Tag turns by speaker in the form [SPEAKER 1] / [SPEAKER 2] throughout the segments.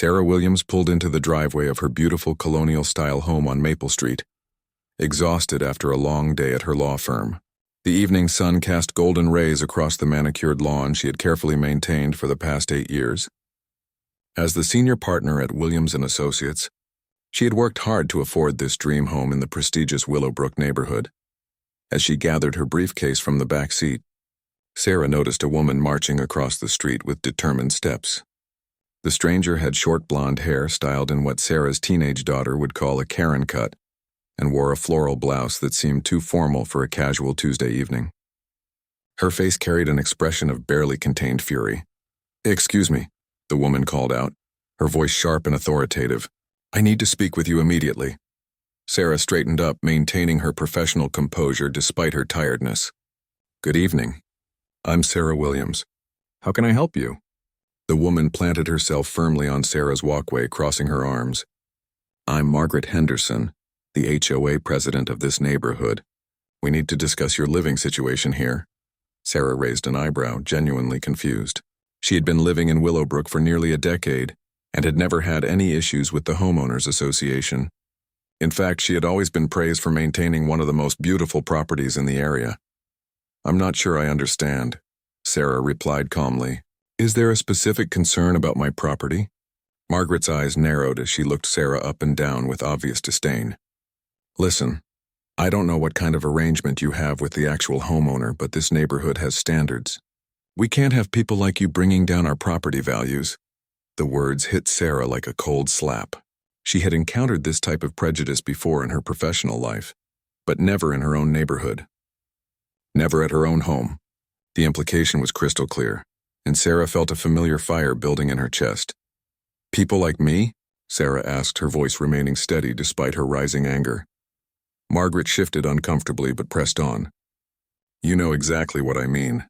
[SPEAKER 1] Sarah Williams pulled into the driveway of her beautiful colonial-style home on Maple Street, exhausted after a long day at her law firm. The evening sun cast golden rays across the manicured lawn she had carefully maintained for the past 8 years. As the senior partner at Williams & Associates, she had worked hard to afford this dream home in the prestigious Willowbrook neighborhood. As she gathered her briefcase from the back seat, Sarah noticed a woman marching across the street with determined steps. The stranger had short blonde hair styled in what Sarah's teenage daughter would call a Karen cut, and wore a floral blouse that seemed too formal for a casual Tuesday evening. Her face carried an expression of barely contained fury. "Excuse me," the woman called out, her voice sharp and authoritative. "I need to speak with you immediately." Sarah straightened up, maintaining her professional composure despite her tiredness. "Good evening. I'm Sarah Williams. How can I help you?" The woman planted herself firmly on Sarah's walkway, crossing her arms. "I'm Margaret Henderson, the HOA president of this neighborhood. We need to discuss your living situation here." Sarah raised an eyebrow, genuinely confused. She had been living in Willowbrook for nearly a decade and had never had any issues with the homeowners association. In fact, she had always been praised for maintaining one of the most beautiful properties in the area. "I'm not sure I understand," Sarah replied calmly. "Is there a specific concern about my property?" Margaret's eyes narrowed as she looked Sarah up and down with obvious disdain. "Listen, I don't know what kind of arrangement you have with the actual homeowner, but this neighborhood has standards. We can't have people like you bringing down our property values." The words hit Sarah like a cold slap. She had encountered this type of prejudice before in her professional life, but never in her own neighborhood. Never at her own home. The implication was crystal clear, and Sarah felt a familiar fire building in her chest. "People like me?" Sarah asked, her voice remaining steady despite her rising anger. Margaret shifted uncomfortably but pressed on. "You know exactly what I mean.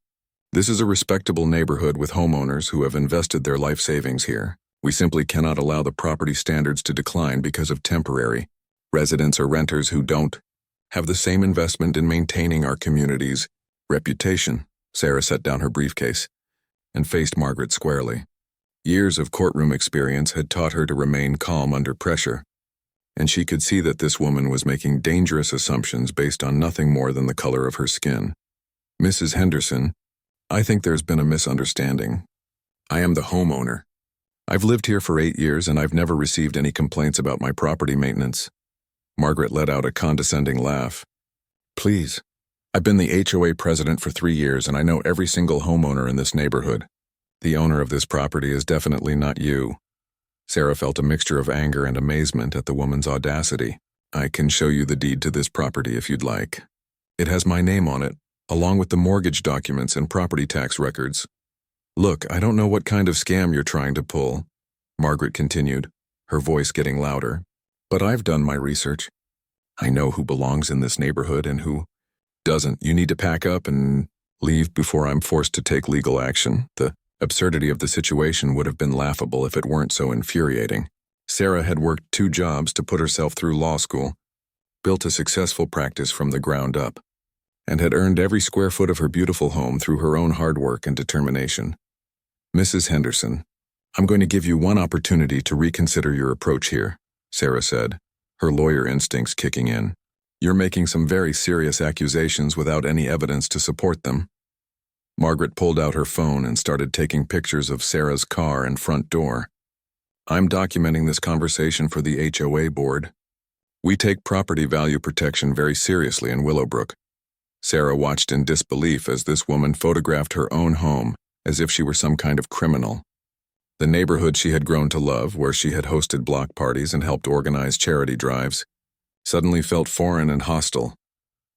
[SPEAKER 1] This is a respectable neighborhood with homeowners who have invested their life savings here. We simply cannot allow the property standards to decline because of temporary residents or renters who don't have the same investment in maintaining our community's reputation." Sarah set down her briefcase and faced Margaret squarely. Years of courtroom experience had taught her to remain calm under pressure, and she could see that this woman was making dangerous assumptions based on nothing more than the color of her skin. "Mrs. Henderson, I think there's been a misunderstanding. I am the homeowner. I've lived here for 8 years and I've never received any complaints about my property maintenance." Margaret let out a condescending laugh. "Please, I've been the HOA president for 3 years and I know every single homeowner in this neighborhood. The owner of this property is definitely not you." Sarah felt a mixture of anger and amazement at the woman's audacity. "I can show you the deed to this property if you'd like. It has my name on it, along with the mortgage documents and property tax records." "Look, I don't know what kind of scam you're trying to pull," Margaret continued, her voice getting louder, "but I've done my research. I know who belongs in this neighborhood and who doesn't. You need to pack up and leave before I'm forced to take legal action." The absurdity of the situation would have been laughable if it weren't so infuriating. Sarah had worked 2 jobs to put herself through law school, built a successful practice from the ground up, and had earned every square foot of her beautiful home through her own hard work and determination. "Mrs. Henderson, I'm going to give you one opportunity to reconsider your approach here," Sarah said, her lawyer instincts kicking in. "You're making some very serious accusations without any evidence to support them." Margaret pulled out her phone and started taking pictures of Sarah's car and front door. "I'm documenting this conversation for the HOA board. We take property value protection very seriously in Willowbrook." Sarah watched in disbelief as this woman photographed her own home as if she were some kind of criminal. The neighborhood she had grown to love, where she had hosted block parties and helped organize charity drives, suddenly felt foreign and hostile.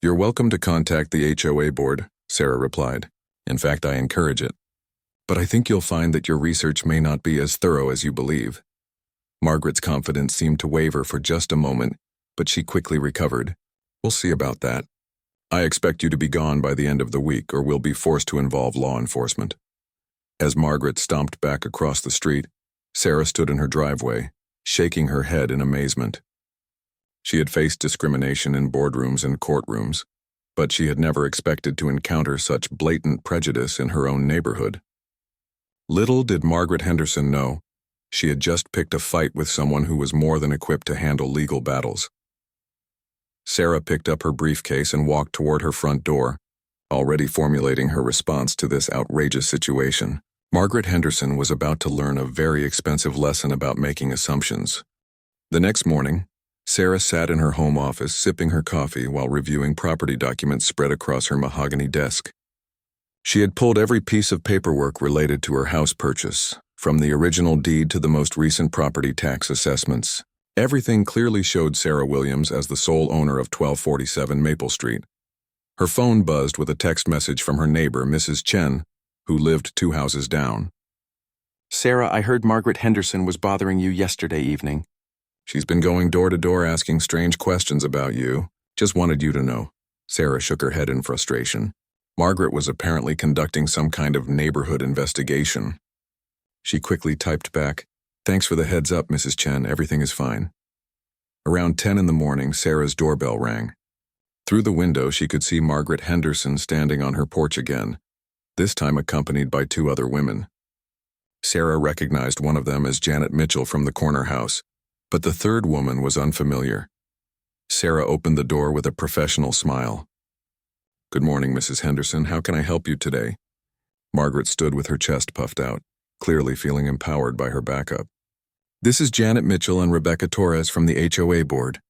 [SPEAKER 1] "You're welcome to contact the HOA board," Sarah replied. "In fact, I encourage it. But I think you'll find that your research may not be as thorough as you believe." Margaret's confidence seemed to waver for just a moment, but she quickly recovered. "We'll see about that. I expect you to be gone by the end of the week or we'll be forced to involve law enforcement." As Margaret stomped back across the street, Sarah stood in her driveway, shaking her head in amazement. She had faced discrimination in boardrooms and courtrooms, but she had never expected to encounter such blatant prejudice in her own neighborhood. Little did Margaret Henderson know She had just picked a fight with someone who was more than equipped to handle legal battles. Sarah picked up her briefcase and walked toward her front door, already formulating her response to this outrageous situation. Margaret Henderson was about to learn a very expensive lesson about making assumptions. The next morning, Sarah sat in her home office sipping her coffee while reviewing property documents spread across her mahogany desk. She had pulled every piece of paperwork related to her house purchase, from the original deed to the most recent property tax assessments. Everything clearly showed Sarah Williams as the sole owner of 1247 Maple Street. Her phone buzzed with a text message from her neighbor, Mrs. Chen, who lived 2 houses down.
[SPEAKER 2] "Sarah, I heard Margaret Henderson was bothering you yesterday evening."
[SPEAKER 1] "She's been going door to door asking strange questions about you. Just wanted you to know." Sarah shook her head in frustration. Margaret was apparently conducting some kind of neighborhood investigation. She quickly typed back, "Thanks for the heads up, Mrs. Chen. Everything is fine." Around 10 in the morning, Sarah's doorbell rang. Through the window, she could see Margaret Henderson standing on her porch again, this time accompanied by 2 other women. Sarah recognized one of them as Janet Mitchell from the corner house, but the third woman was unfamiliar. Sarah opened the door with a professional smile. "Good morning, Mrs. Henderson. How can I help you today?" Margaret stood with her chest puffed out, clearly feeling empowered by her backup. "This is Janet Mitchell and Rebecca Torres from the HOA board.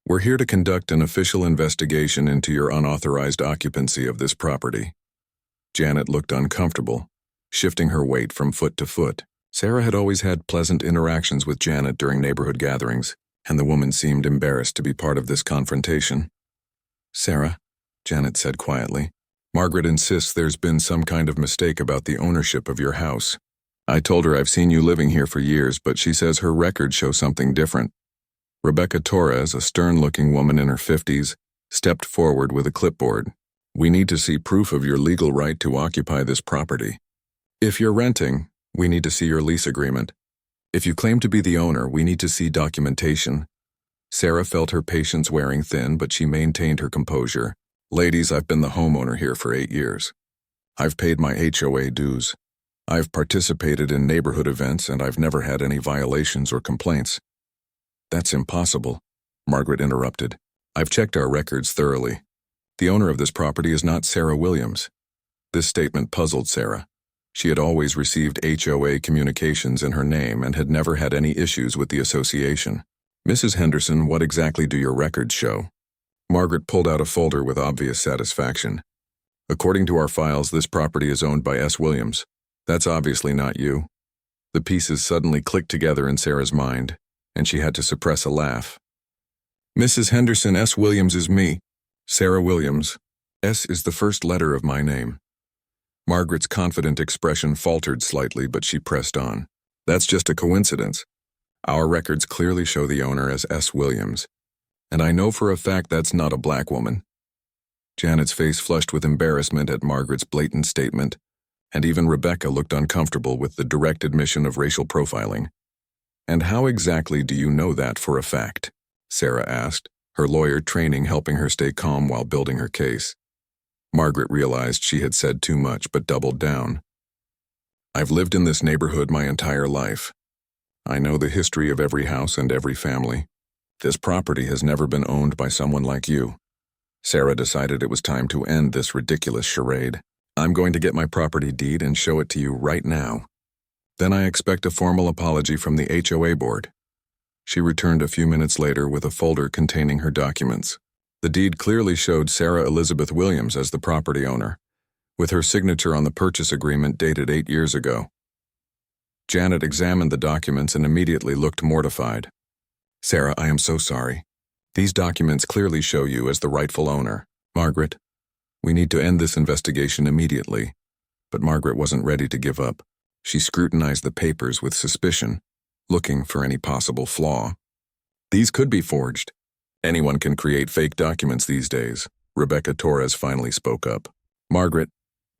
[SPEAKER 1] We're here to conduct an official investigation into your unauthorized occupancy of this property." Janet looked uncomfortable, shifting her weight from foot to foot. Sarah had always had pleasant interactions with Janet during neighborhood gatherings, and the woman seemed embarrassed to be part of this confrontation. "Sarah," Janet said quietly, "Margaret insists there's been some kind of mistake about the ownership of your house. I told her I've seen you living here for years, but she says her records show something different." Rebecca Torres, a stern-looking woman in her 50s, stepped forward with a clipboard. "We need to see proof of your legal right to occupy this property. If you're renting, we need to see your lease agreement. If you claim to be the owner, we need to see documentation." Sarah felt her patience wearing thin, but she maintained her composure. "Ladies, I've been the homeowner here for 8 years. I've paid my HOA dues. I've participated in neighborhood events, and I've never had any violations or complaints." "That's impossible," Margaret interrupted. "I've checked our records thoroughly. The owner of this property is not Sarah Williams." This statement puzzled Sarah. She had always received HOA communications in her name and had never had any issues with the association. "Mrs. Henderson, what exactly do your records show?" Margaret pulled out a folder with obvious satisfaction. "According to our files, this property is owned by S. Williams. That's obviously not you." The pieces suddenly clicked together in Sarah's mind, and she had to suppress a laugh. "Mrs. Henderson, S. Williams is me. Sarah Williams. S is the first letter of my name." Margaret's confident expression faltered slightly, but she pressed on. "That's just a coincidence. Our records clearly show the owner as S. Williams. And I know for a fact that's not a black woman." Janet's face flushed with embarrassment at Margaret's blatant statement, and even Rebecca looked uncomfortable with the direct admission of racial profiling. "And how exactly do you know that for a fact?" Sarah asked, her lawyer training helping her stay calm while building her case. Margaret realized she had said too much, but doubled down. "I've lived in this neighborhood my entire life. I know the history of every house and every family. This property has never been owned by someone like you." Sarah decided it was time to end this ridiculous charade. "I'm going to get my property deed and show it to you right now. Then I expect a formal apology from the HOA board." She returned a few minutes later with a folder containing her documents. The deed clearly showed Sarah Elizabeth Williams as the property owner, with her signature on the purchase agreement dated 8 years ago. Janet examined the documents and immediately looked mortified. "Sarah, I am so sorry. These documents clearly show you as the rightful owner. Margaret, we need to end this investigation immediately." But Margaret wasn't ready to give up. She scrutinized the papers with suspicion, looking for any possible flaw. "These could be forged. Anyone can create fake documents these days." Rebecca Torres finally spoke up. "Margaret,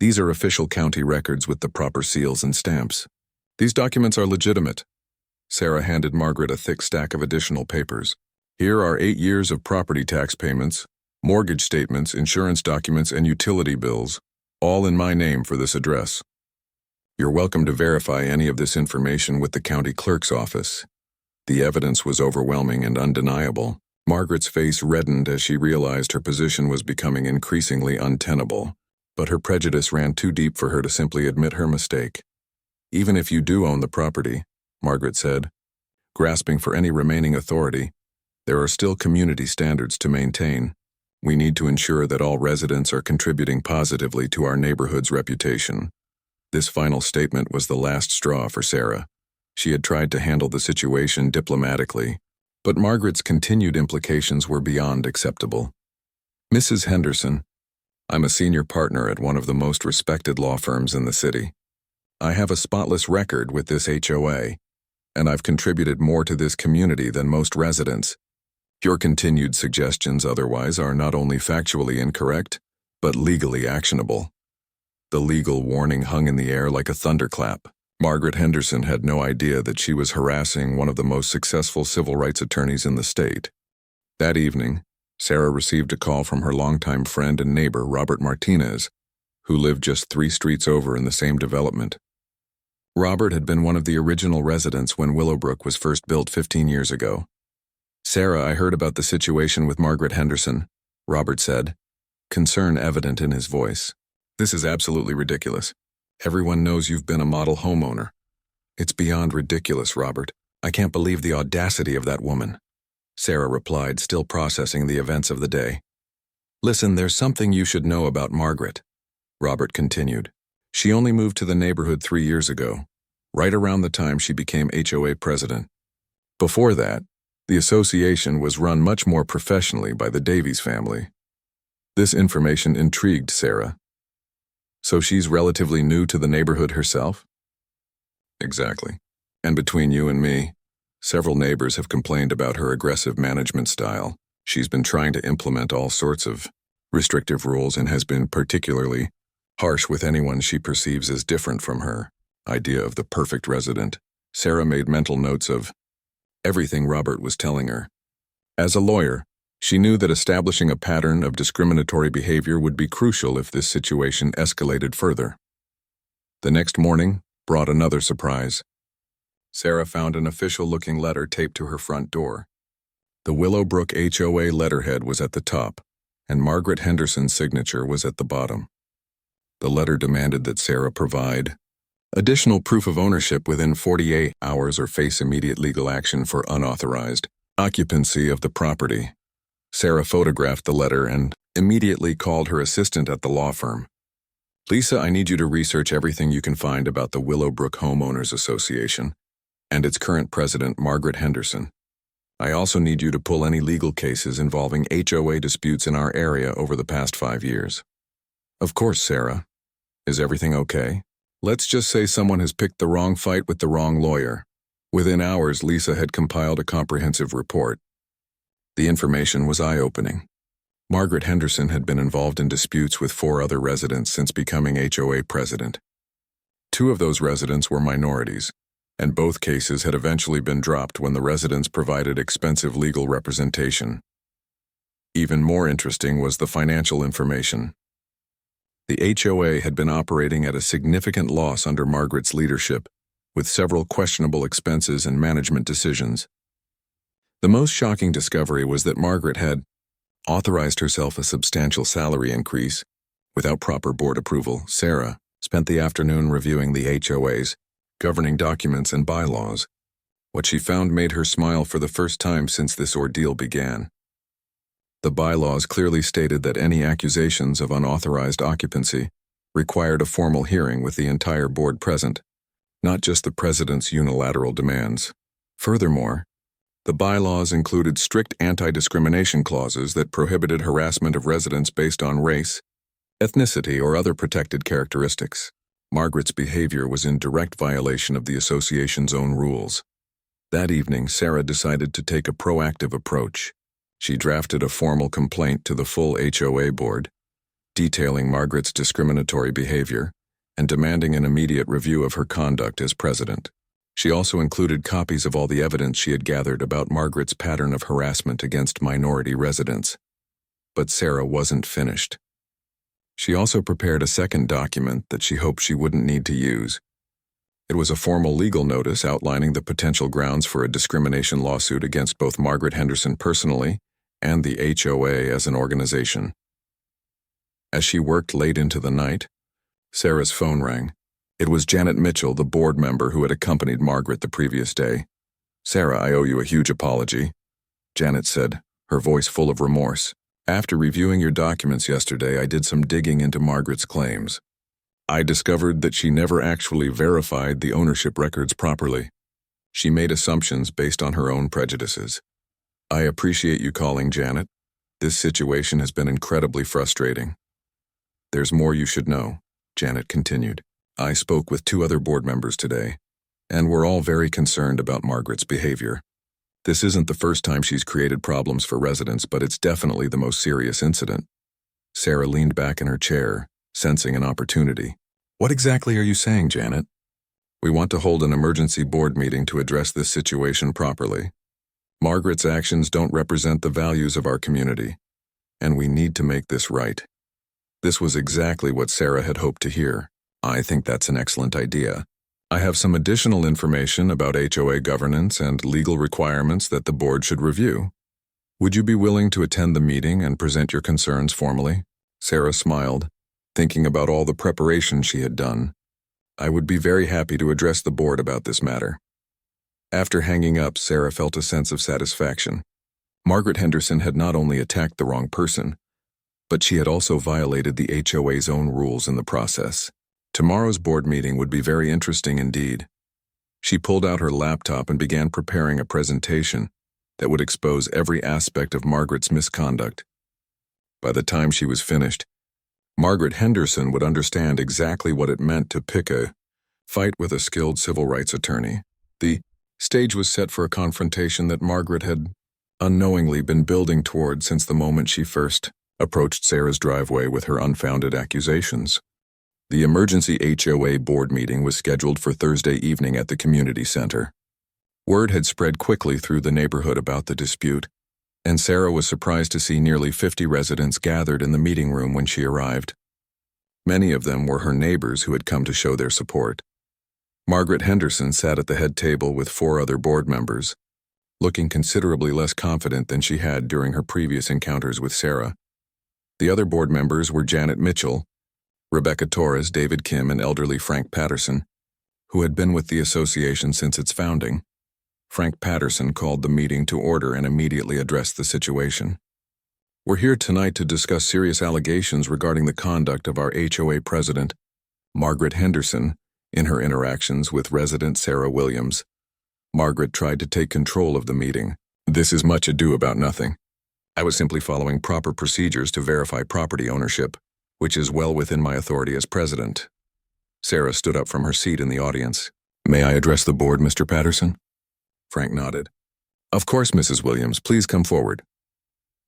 [SPEAKER 1] these are official county records with the proper seals and stamps. These documents are legitimate." Sarah handed Margaret a thick stack of additional papers. "Here are 8 years of property tax payments, mortgage statements, insurance documents, and utility bills, all in my name for this address." You're welcome to verify any of this information with the county clerk's office. The evidence was overwhelming and undeniable. Margaret's face reddened as she realized her position was becoming increasingly untenable, but her prejudice ran too deep for her to simply admit her mistake. Even if you do own the property, Margaret said, grasping for any remaining authority, there are still community standards to maintain. We need to ensure that all residents are contributing positively to our neighborhood's reputation. This final statement was the last straw for Sarah. She had tried to handle the situation diplomatically, but Margaret's continued implications were beyond acceptable. Mrs. Henderson, I'm a senior partner at one of the most respected law firms in the city. I have a spotless record with this HOA, and I've contributed more to this community than most residents. Your continued suggestions otherwise are not only factually incorrect, but legally actionable. The legal warning hung in the air like a thunderclap. Margaret Henderson had no idea that she was harassing one of the most successful civil rights attorneys in the state. That evening, Sarah received a call from her longtime friend and neighbor, Robert Martinez, who lived just 3 streets over in the same development. Robert had been one of the original residents when Willowbrook was first built 15 years ago. Sarah, I heard about the situation with Margaret Henderson, Robert said, concern evident in his voice. This is absolutely ridiculous. Everyone knows you've been a model homeowner. It's beyond ridiculous, Robert. I can't believe the audacity of that woman. Sarah replied, still processing the events of the day. Listen, there's something you should know about Margaret, Robert continued. She only moved to the neighborhood 3 years ago, right around the time she became HOA president. Before that, the association was run much more professionally by the Davies family. This information intrigued Sarah. So she's relatively new to the neighborhood herself? Exactly. And between you and me, several neighbors have complained about her aggressive management style. She's been trying to implement all sorts of restrictive rules and has been particularly harsh with anyone she perceives as different from her idea of the perfect resident. Sarah made mental notes of everything Robert was telling her. As a lawyer, she knew that establishing a pattern of discriminatory behavior would be crucial if this situation escalated further. The next morning brought another surprise. Sarah found an official-looking letter taped to her front door. The Willowbrook HOA letterhead was at the top, and Margaret Henderson's signature was at the bottom. The letter demanded that Sarah provide additional proof of ownership within 48 hours or face immediate legal action for unauthorized occupancy of the property. Sarah photographed the letter and immediately called her assistant at the law firm. Lisa, I need you to research everything you can find about the Willowbrook Homeowners Association and its current president, Margaret Henderson. I also need you to pull any legal cases involving HOA disputes in our area over the past 5 years. Of course, Sarah. Is everything okay? Let's just say someone has picked the wrong fight with the wrong lawyer. Within hours, Lisa had compiled a comprehensive report. The information was eye-opening. Margaret Henderson had been involved in disputes with 4 other residents since becoming HOA president. 2 of those residents were minorities, and both cases had eventually been dropped when the residents provided expensive legal representation. Even more interesting was the financial information. The HOA had been operating at a significant loss under Margaret's leadership, with several questionable expenses and management decisions. The most shocking discovery was that Margaret had authorized herself a substantial salary increase. Without proper board approval, Sarah spent the afternoon reviewing the HOA's governing documents and bylaws. What she found made her smile for the first time since this ordeal began. The bylaws clearly stated that any accusations of unauthorized occupancy required a formal hearing with the entire board present, not just the president's unilateral demands. Furthermore, the bylaws included strict anti-discrimination clauses that prohibited harassment of residents based on race, ethnicity, or other protected characteristics. Margaret's behavior was in direct violation of the association's own rules. That evening, Sarah decided to take a proactive approach. She drafted a formal complaint to the full HOA board, detailing Margaret's discriminatory behavior and demanding an immediate review of her conduct as president. She also included copies of all the evidence she had gathered about Margaret's pattern of harassment against minority residents. But Sarah wasn't finished. She also prepared a second document that she hoped she wouldn't need to use, It was a formal legal notice outlining the potential grounds for a discrimination lawsuit against both Margaret Henderson personally and the HOA as an organization. As she worked late into the night, Sarah's phone rang. It was Janet Mitchell, the board member who had accompanied Margaret the previous day. "Sarah, I owe you a huge apology," Janet said, her voice full of remorse. "After reviewing your documents yesterday, I did some digging into Margaret's claims. I discovered that she never actually verified the ownership records properly. She made assumptions based on her own prejudices. I appreciate you calling, Janet. This situation has been incredibly frustrating. There's more you should know," Janet continued. "I spoke with 2 other board members today, and we're all very concerned about Margaret's behavior. This isn't the first time she's created problems for residents, but it's definitely the most serious incident." Sarah leaned back in her chair, sensing an opportunity. "What exactly are you saying, Janet?" "We want to hold an emergency board meeting to address this situation properly. Margaret's actions don't represent the values of our community, and we need to make this right." This was exactly what Sarah had hoped to hear. "I think that's an excellent idea. I have some additional information about HOA governance and legal requirements that the board should review. Would you be willing to attend the meeting and present your concerns formally?" Sarah smiled, thinking about all the preparation she had done. "I would be very happy to address the board about this matter." After hanging up, Sarah felt a sense of satisfaction. Margaret Henderson had not only attacked the wrong person, but she had also violated the HOA's own rules in the process. Tomorrow's board meeting would be very interesting indeed. She pulled out her laptop and began preparing a presentation that would expose every aspect of Margaret's misconduct. By the time she was finished, Margaret Henderson would understand exactly what it meant to pick a fight with a skilled civil rights attorney. The stage was set for a confrontation that Margaret had unknowingly been building toward since the moment she first approached Sarah's driveway with her unfounded accusations. The emergency HOA board meeting was scheduled for Thursday evening at the community center. Word had spread quickly through the neighborhood about the dispute, and Sarah was surprised to see nearly 50 residents gathered in the meeting room when she arrived. Many of them were her neighbors who had come to show their support. Margaret Henderson sat at the head table with 4 other board members, looking considerably less confident than she had during her previous encounters with Sarah. The other board members were Janet Mitchell, Rebecca Torres, David Kim, and elderly Frank Patterson, who had been with the association since its founding. Frank Patterson called the meeting to order and immediately addressed the situation. "We're here tonight to discuss serious allegations regarding the conduct of our HOA president, Margaret Henderson, in her interactions with resident Sarah Williams." Margaret tried to take control of the meeting. "This is much ado about nothing. I was simply following proper procedures to verify property ownership, which is well within my authority as president." Sarah stood up from her seat in the audience. "May I address the board, Mr. Patterson?" Frank nodded. "Of course, Mrs. Williams, please come forward."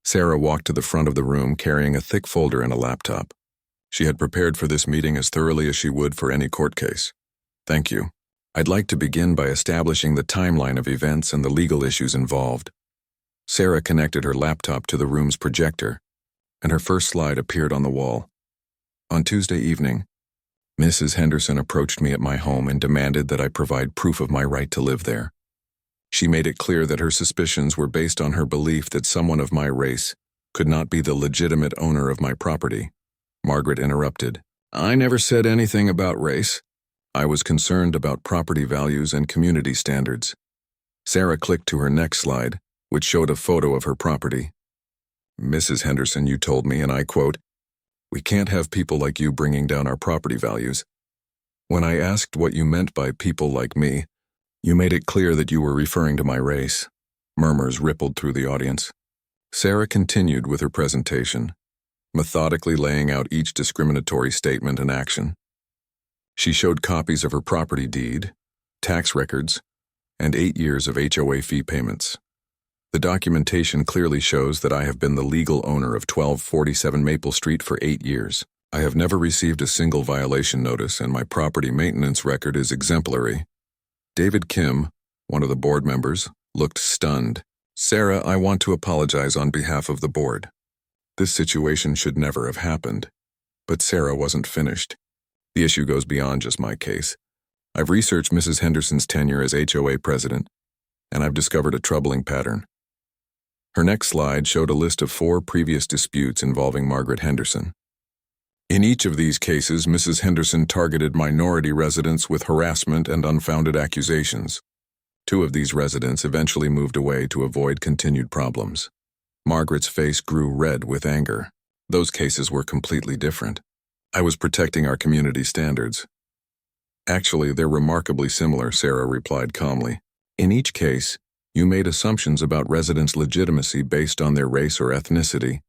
[SPEAKER 1] Sarah walked to the front of the room carrying a thick folder and a laptop. She had prepared for this meeting as thoroughly as she would for any court case. "Thank you. I'd like to begin by establishing the timeline of events and the legal issues involved." Sarah connected her laptop to the room's projector, and her first slide appeared on the wall. "On Tuesday evening, Mrs. Henderson approached me at my home and demanded that I provide proof of my right to live there. She made it clear that her suspicions were based on her belief that someone of my race could not be the legitimate owner of my property." Margaret interrupted. "I never said anything about race. I was concerned about property values and community standards." Sarah clicked to her next slide, which showed a photo of her property. "Mrs. Henderson, you told me, and I quote, 'We can't have people like you bringing down our property values.' When I asked what you meant by people like me, you made it clear that you were referring to my race." Murmurs rippled through the audience. Sarah continued with her presentation, methodically laying out each discriminatory statement and action. She showed copies of her property deed, tax records, and 8 years of HOA fee payments. "The documentation clearly shows that I have been the legal owner of 1247 Maple Street for 8 years. I have never received a single violation notice, and my property maintenance record is exemplary." David Kim, one of the board members, looked stunned. "Sarah, I want to apologize on behalf of the board. This situation should never have happened." But Sarah wasn't finished. "The issue goes beyond just my case. I've researched Mrs. Henderson's tenure as HOA president, and I've discovered a troubling pattern. Her next slide showed a list of 4 previous disputes involving Margaret Henderson. In each of these cases, Mrs. Henderson targeted minority residents with harassment and unfounded accusations. 2 of these residents eventually moved away to avoid continued problems. Margaret's face grew red with anger. Those cases were completely different. I was protecting our community standards. Actually, they're remarkably similar, Sarah replied calmly. In each case, you made assumptions about residents' legitimacy based on their race or ethnicity,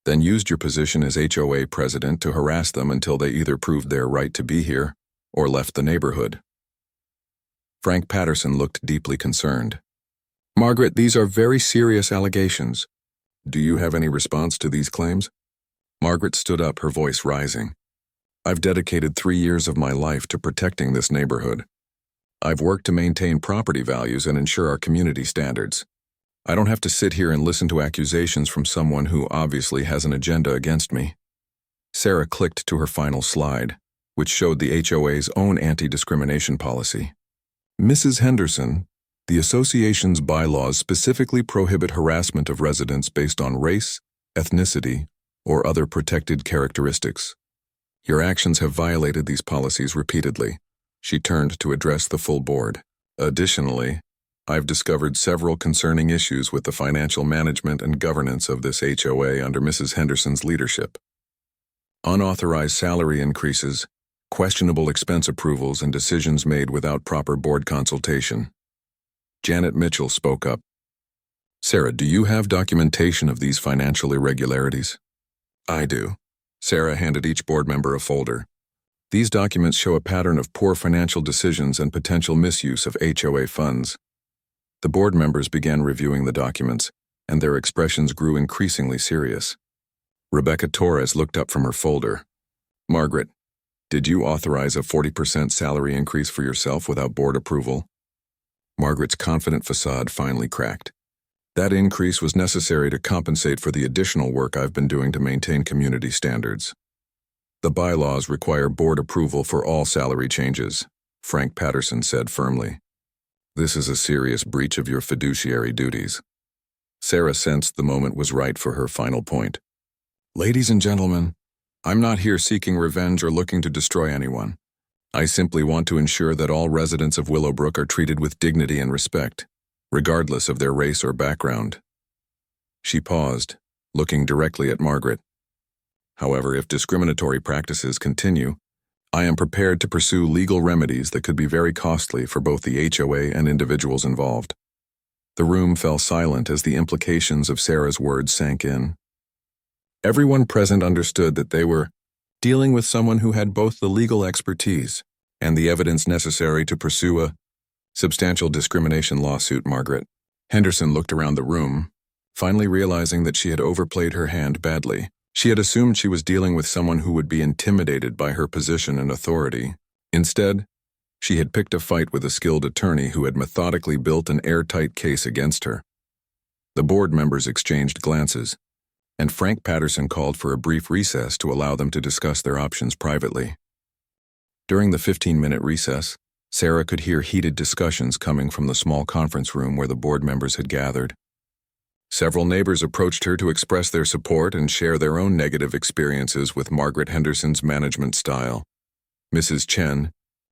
[SPEAKER 1] then used your position as HOA president to harass them until they either proved their right to be here or left the neighborhood. Frank Patterson looked deeply concerned. Margaret, these are very serious allegations. Do you have any response to these claims? Margaret stood up, her voice rising. I've dedicated 3 years of my life to protecting this neighborhood. I've worked to maintain property values and ensure our community standards. I don't have to sit here and listen to accusations from someone who obviously has an agenda against me. Sarah clicked to her final slide, which showed the HOA's own anti-discrimination policy. Mrs. Henderson, the association's bylaws specifically prohibit harassment of residents based on race, ethnicity, or other protected characteristics. Your actions have violated these policies repeatedly. She turned to address the full board. Additionally, I've discovered several concerning issues with the financial management and governance of this HOA under Mrs. Henderson's leadership. Unauthorized salary increases, questionable expense approvals, and decisions made without proper board consultation. Janet Mitchell spoke up. Sarah, do you have documentation of these financial irregularities? I do. Sarah handed each board member a folder. These documents show a pattern of poor financial decisions and potential misuse of HOA funds. The board members began reviewing the documents, and their expressions grew increasingly serious. Rebecca Torres looked up from her folder. Margaret, did you authorize a 40% salary increase for yourself without board approval? Margaret's confident facade finally cracked. That increase was necessary to compensate for the additional work I've been doing to maintain community standards. The bylaws require board approval for all salary changes, Frank Patterson said firmly. This is a serious breach of your fiduciary duties. Sarah sensed the moment was right for her final point. Ladies and gentlemen, I'm not here seeking revenge or looking to destroy anyone. I simply want to ensure that all residents of Willowbrook are treated with dignity and respect, regardless of their race or background. She paused, looking directly at Margaret. However, if discriminatory practices continue, I am prepared to pursue legal remedies that could be very costly for both the HOA and individuals involved. The room fell silent as the implications of Sarah's words sank in. Everyone present understood that they were dealing with someone who had both the legal expertise and the evidence necessary to pursue a substantial discrimination lawsuit. Margaret Henderson looked around the room, finally realizing that she had overplayed her hand badly. She had assumed she was dealing with someone who would be intimidated by her position and authority. Instead, she had picked a fight with a skilled attorney who had methodically built an airtight case against her. The board members exchanged glances, and Frank Patterson called for a brief recess to allow them to discuss their options privately. During the 15-minute recess, Sarah could hear heated discussions coming from the small conference room where the board members had gathered. Several neighbors approached her to express their support and share their own negative experiences with Margaret Henderson's management style. Mrs. Chen,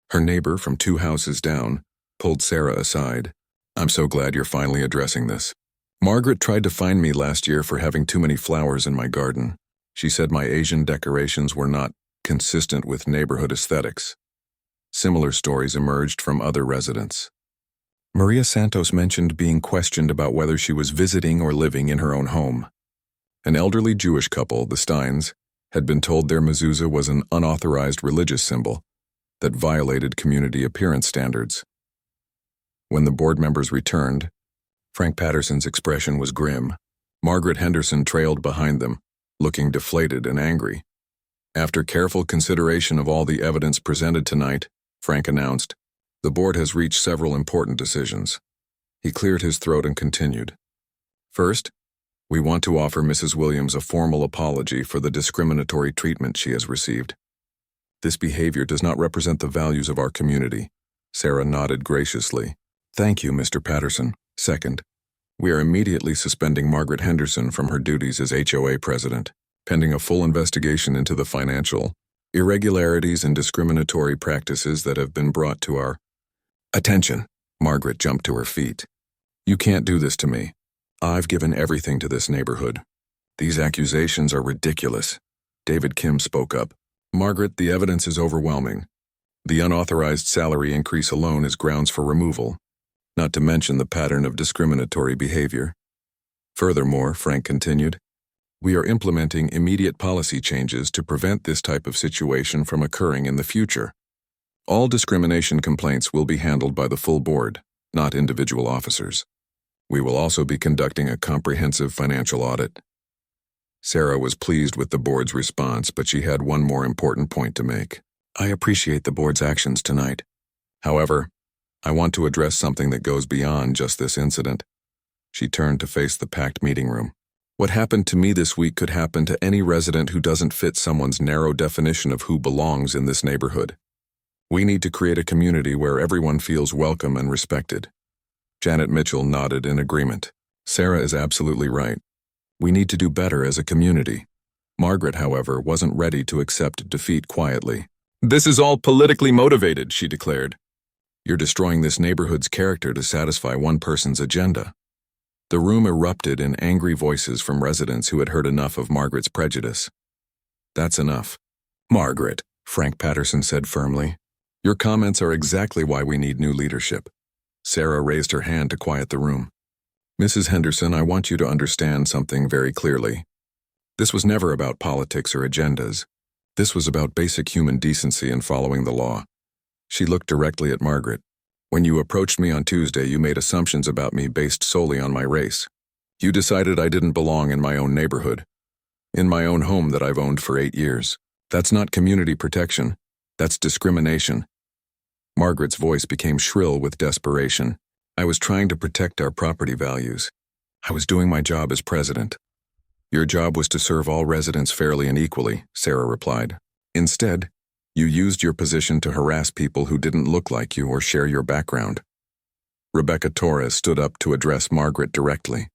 [SPEAKER 1] her neighbor from 2 houses down, pulled Sarah aside. I'm so glad you're finally addressing this. Margaret tried to fine me last year for having too many flowers in my garden. She said my Asian decorations were not consistent with neighborhood aesthetics. Similar stories emerged from other residents. Maria Santos mentioned being questioned about whether she was visiting or living in her own home. An elderly Jewish couple, the Steins, had been told their mezuzah was an unauthorized religious symbol that violated community appearance standards. When the board members returned, Frank Patterson's expression was grim. Margaret Henderson trailed behind them, looking deflated and angry. After careful consideration of all the evidence presented tonight, Frank announced, the board has reached several important decisions. He cleared his throat and continued. First, we want to offer Mrs. Williams a formal apology for the discriminatory treatment she has received. This behavior does not represent the values of our community, Sarah nodded graciously. Thank you, Mr. Patterson. Second, we are immediately suspending Margaret Henderson from her duties as HOA president, pending a full investigation into the financial irregularities and discriminatory practices that have been brought to our attention. Margaret jumped to her feet. You can't do this to me. I've given everything to this neighborhood. These accusations are ridiculous. David Kim spoke up. Margaret, the evidence is overwhelming. The unauthorized salary increase alone is grounds for removal, not to mention the pattern of discriminatory behavior. Furthermore, Frank continued, we are implementing immediate policy changes to prevent this type of situation from occurring in the future. All discrimination complaints will be handled by the full board, not individual officers. We will also be conducting a comprehensive financial audit. Sarah was pleased with the board's response, but she had one more important point to make. I appreciate the board's actions tonight. However, I want to address something that goes beyond just this incident. She turned to face the packed meeting room. What happened to me this week could happen to any resident who doesn't fit someone's narrow definition of who belongs in this neighborhood. We need to create a community where everyone feels welcome and respected. Janet Mitchell nodded in agreement. Sarah is absolutely right. We need to do better as a community. Margaret, however, wasn't ready to accept defeat quietly. This is all politically motivated, she declared. You're destroying this neighborhood's character to satisfy one person's agenda. The room erupted in angry voices from residents who had heard enough of Margaret's prejudice. That's enough. Margaret, Frank Patterson said firmly. Your comments are exactly why we need new leadership. Sarah raised her hand to quiet the room. Mrs. Henderson, I want you to understand something very clearly. This was never about politics or agendas. This was about basic human decency and following the law. She looked directly at Margaret. When you approached me on Tuesday, you made assumptions about me based solely on my race. You decided I didn't belong in my own neighborhood, in my own home that I've owned for 8 years. That's not community protection. That's discrimination. Margaret's voice became shrill with desperation. I was trying to protect our property values. I was doing my job as president. Your job was to serve all residents fairly and equally, Sarah replied. Instead, you used your position to harass people who didn't look like you or share your background. Rebecca Torres stood up to address Margaret directly.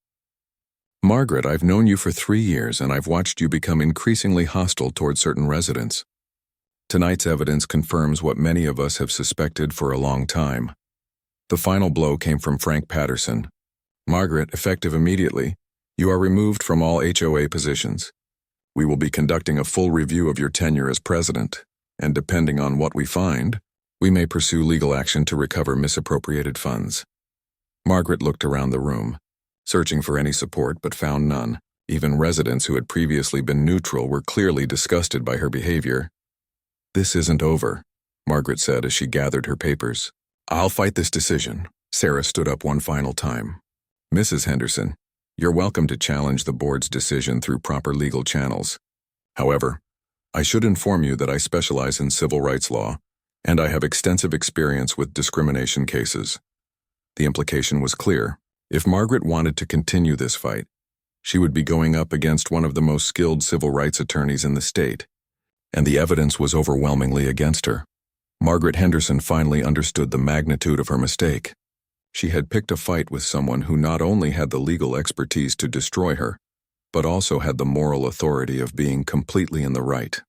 [SPEAKER 1] Margaret, I've known you for 3 years and I've watched you become increasingly hostile toward certain residents. Tonight's evidence confirms what many of us have suspected for a long time. The final blow came from Frank Patterson. Margaret, effective immediately, you are removed from all HOA positions. We will be conducting a full review of your tenure as president, and depending on what we find, we may pursue legal action to recover misappropriated funds. Margaret looked around the room, searching for any support but found none. Even residents who had previously been neutral were clearly disgusted by her behavior. This isn't over, Margaret said as she gathered her papers. I'll fight this decision. Sarah stood up one final time. Mrs. Henderson, you're welcome to challenge the board's decision through proper legal channels. However, I should inform you that I specialize in civil rights law, and I have extensive experience with discrimination cases. The implication was clear. If Margaret wanted to continue this fight, she would be going up against one of the most skilled civil rights attorneys in the state, and the evidence was overwhelmingly against her. Margaret Henderson finally understood the magnitude of her mistake. She had picked a fight with someone who not only had the legal expertise to destroy her, but also had the moral authority of being completely in the right.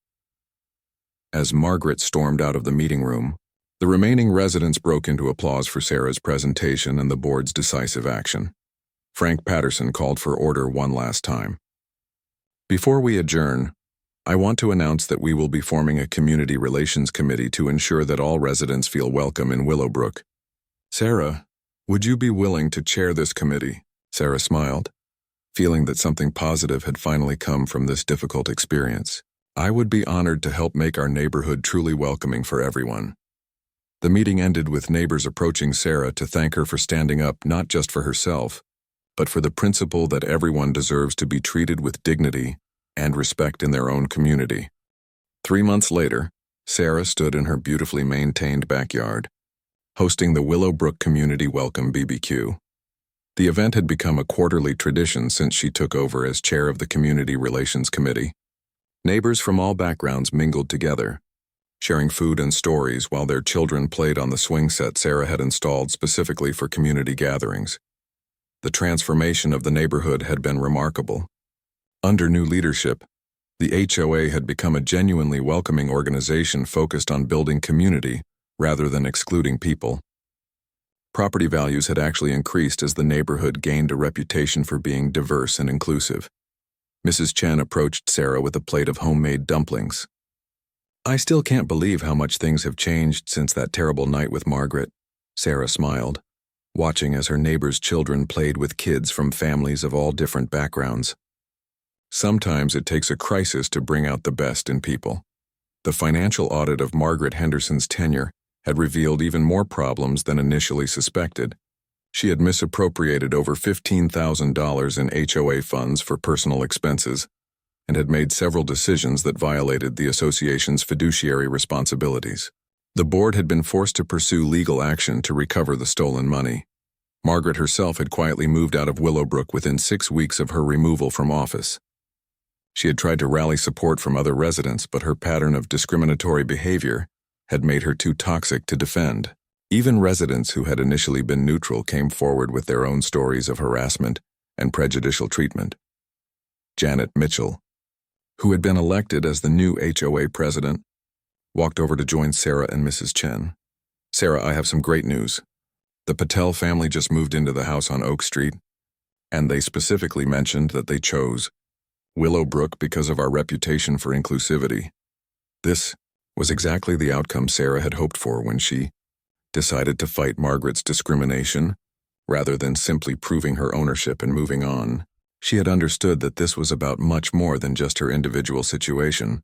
[SPEAKER 1] As Margaret stormed out of the meeting room, the remaining residents broke into applause for Sarah's presentation and the board's decisive action. Frank Patterson called for order one last time. Before we adjourn, I want to announce that we will be forming a community relations committee to ensure that all residents feel welcome in Willowbrook. Sarah, would you be willing to chair this committee? Sarah smiled, feeling that something positive had finally come from this difficult experience. I would be honored to help make our neighborhood truly welcoming for everyone. The meeting ended with neighbors approaching Sarah to thank her for standing up not just for herself, but for the principle that everyone deserves to be treated with dignity and respect in their own community. 3 months later, Sarah stood in her beautifully maintained backyard, hosting the Willowbrook Community Welcome BBQ. The event had become a quarterly tradition since she took over as chair of the Community Relations Committee. Neighbors from all backgrounds mingled together, sharing food and stories while their children played on the swing set Sarah had installed specifically for community gatherings. The transformation of the neighborhood had been remarkable. Under new leadership, the HOA had become a genuinely welcoming organization focused on building community rather than excluding people. Property values had actually increased as the neighborhood gained a reputation for being diverse and inclusive. Mrs. Chen approached Sarah with a plate of homemade dumplings. "I still can't believe how much things have changed since that terrible night with Margaret," Sarah smiled, watching as her neighbor's children played with kids from families of all different backgrounds. Sometimes it takes a crisis to bring out the best in people. The financial audit of Margaret Henderson's tenure had revealed even more problems than initially suspected. She had misappropriated over $15,000 in HOA funds for personal expenses and had made several decisions that violated the association's fiduciary responsibilities. The board had been forced to pursue legal action to recover the stolen money. Margaret herself had quietly moved out of Willowbrook within 6 weeks of her removal from office. She had tried to rally support from other residents, but her pattern of discriminatory behavior had made her too toxic to defend. Even residents who had initially been neutral came forward with their own stories of harassment and prejudicial treatment. Janet Mitchell, who had been elected as the new HOA president, walked over to join Sarah and Mrs. Chen. "Sarah, I have some great news. The Patel family just moved into the house on Oak Street, and they specifically mentioned that they chose Willowbrook because of our reputation for inclusivity." This was exactly the outcome Sarah had hoped for when she decided to fight Margaret's discrimination rather than simply proving her ownership and moving on. She had understood that this was about much more than just her individual situation.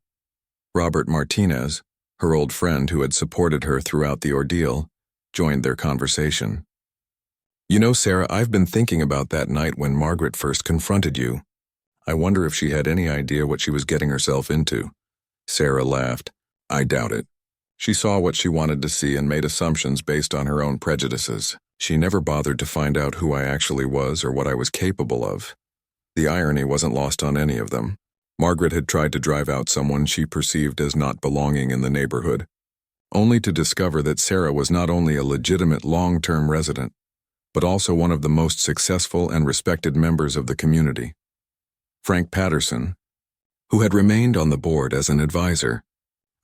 [SPEAKER 1] Robert Martinez, her old friend who had supported her throughout the ordeal, joined their conversation. "You know, Sarah, I've been thinking about that night when Margaret first confronted you. I wonder if she had any idea what she was getting herself into." Sarah laughed. "I doubt it. She saw what she wanted to see and made assumptions based on her own prejudices. She never bothered to find out who I actually was or what I was capable of." The irony wasn't lost on any of them. Margaret had tried to drive out someone she perceived as not belonging in the neighborhood, only to discover that Sarah was not only a legitimate long-term resident, but also one of the most successful and respected members of the community. Frank Patterson, who had remained on the board as an advisor,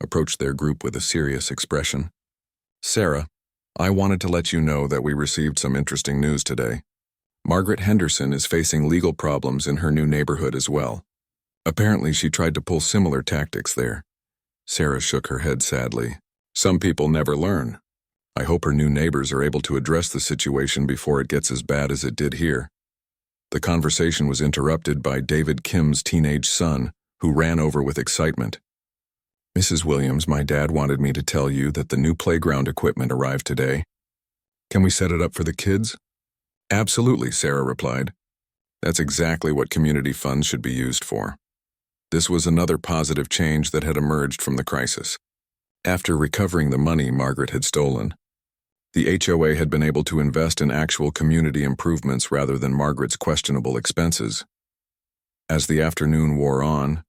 [SPEAKER 1] approached their group with a serious expression. "Sarah, I wanted to let you know that we received some interesting news today. Margaret Henderson is facing legal problems in her new neighborhood as well. Apparently she tried to pull similar tactics there." Sarah shook her head sadly. "Some people never learn. I hope her new neighbors are able to address the situation before it gets as bad as it did here." The conversation was interrupted by David Kim's teenage son, who ran over with excitement. "Mrs. Williams, my dad wanted me to tell you that the new playground equipment arrived today. Can we set it up for the kids?" "Absolutely," Sarah replied. "That's exactly what community funds should be used for." This was another positive change that had emerged from the crisis. After recovering the money Margaret had stolen, the HOA had been able to invest in actual community improvements rather than Margaret's questionable expenses. As the afternoon wore on,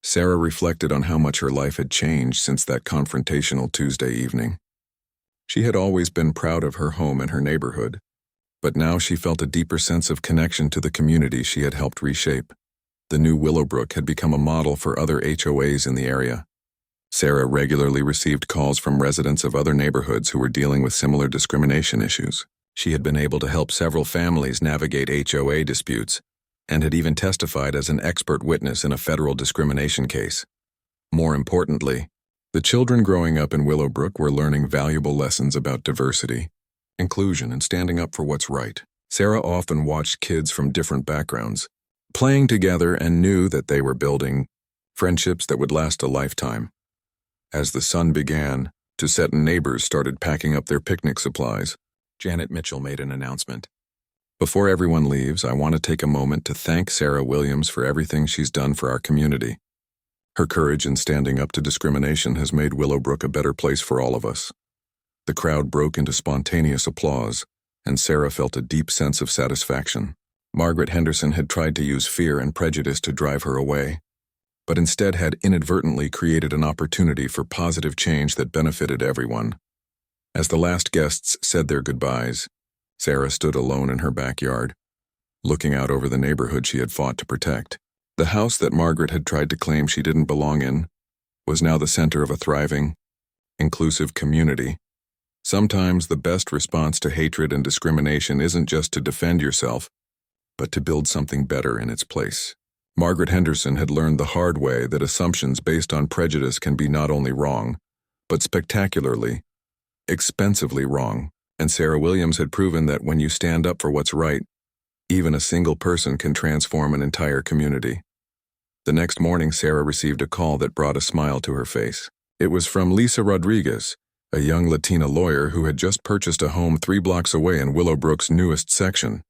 [SPEAKER 1] Sarah reflected on how much her life had changed since that confrontational Tuesday evening. She had always been proud of her home and her neighborhood, but now she felt a deeper sense of connection to the community she had helped reshape. The new Willowbrook had become a model for other HOAs in the area. Sarah regularly received calls from residents of other neighborhoods who were dealing with similar discrimination issues. She had been able to help several families navigate HOA disputes, and had even testified as an expert witness in a federal discrimination case. More importantly, the children growing up in Willowbrook were learning valuable lessons about diversity, inclusion, and standing up for what's right. Sarah often watched kids from different backgrounds, playing together, and knew that they were building friendships that would last a lifetime. As the sun began to set and neighbors started packing up their picnic supplies, Janet Mitchell made an announcement. "Before everyone leaves, I want to take a moment to thank Sarah Williams for everything she's done for our community. Her courage in standing up to discrimination has made Willowbrook a better place for all of us." The crowd broke into spontaneous applause, and Sarah felt a deep sense of satisfaction. Margaret Henderson had tried to use fear and prejudice to drive her away, but instead had inadvertently created an opportunity for positive change that benefited everyone. As the last guests said their goodbyes, Sarah stood alone in her backyard, looking out over the neighborhood she had fought to protect. The house that Margaret had tried to claim she didn't belong in was now the center of a thriving, inclusive community. Sometimes the best response to hatred and discrimination isn't just to defend yourself, but to build something better in its place. Margaret Henderson had learned the hard way that assumptions based on prejudice can be not only wrong, but spectacularly, expensively wrong, and Sarah Williams had proven that when you stand up for what's right, even a single person can transform an entire community. The next morning, Sarah received a call that brought a smile to her face. It was from Lisa Rodriguez, a young Latina lawyer who had just purchased a home 3 blocks away in Willowbrook's newest section.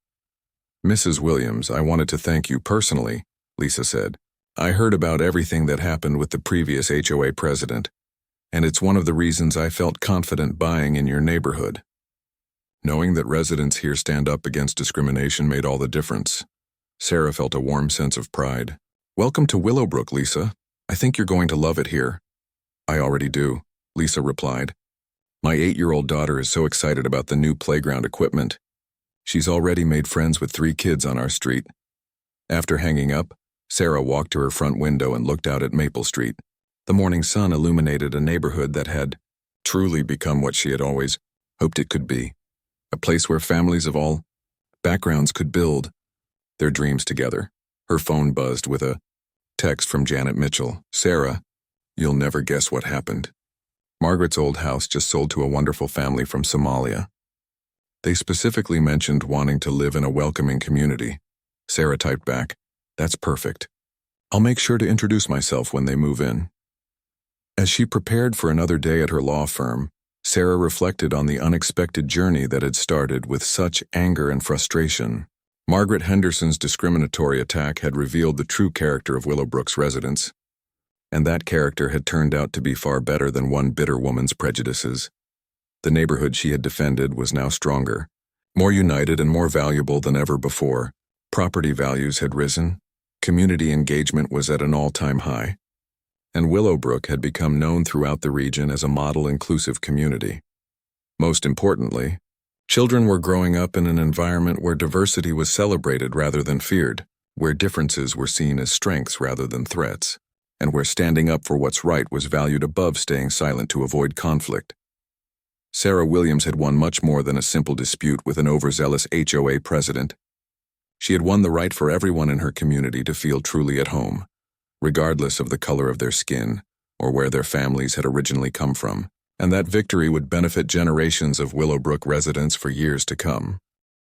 [SPEAKER 1] "Mrs. Williams, I wanted to thank you personally," Lisa said. "I heard about everything that happened with the previous HOA president, and it's one of the reasons I felt confident buying in your neighborhood." Knowing that residents here stand up against discrimination made all the difference. Sarah felt a warm sense of pride. "Welcome to Willowbrook, Lisa. I think you're going to love it here." "I already do," Lisa replied. "My 8-year-old daughter is so excited about the new playground equipment. She's already made friends with 3 kids on our street." After hanging up, Sarah walked to her front window and looked out at Maple Street. The morning sun illuminated a neighborhood that had truly become what she had always hoped it could be. A place where families of all backgrounds could build their dreams together. Her phone buzzed with a text from Janet Mitchell. "Sarah, you'll never guess what happened. Margaret's old house just sold to a wonderful family from Somalia. They specifically mentioned wanting to live in a welcoming community." Sarah typed back, "That's perfect. I'll make sure to introduce myself when they move in." As she prepared for another day at her law firm, Sarah reflected on the unexpected journey that had started with such anger and frustration. Margaret Henderson's discriminatory attack had revealed the true character of Willowbrook's residents, and that character had turned out to be far better than one bitter woman's prejudices. The neighborhood she had defended was now stronger, more united and more valuable than ever before. Property values had risen, community engagement was at an all-time high, and Willowbrook had become known throughout the region as a model inclusive community. Most importantly, children were growing up in an environment where diversity was celebrated rather than feared, where differences were seen as strengths rather than threats, and where standing up for what's right was valued above staying silent to avoid conflict. Sarah Williams had won much more than a simple dispute with an overzealous HOA president. She had won the right for everyone in her community to feel truly at home, regardless of the color of their skin or where their families had originally come from, and that victory would benefit generations of Willowbrook residents for years to come.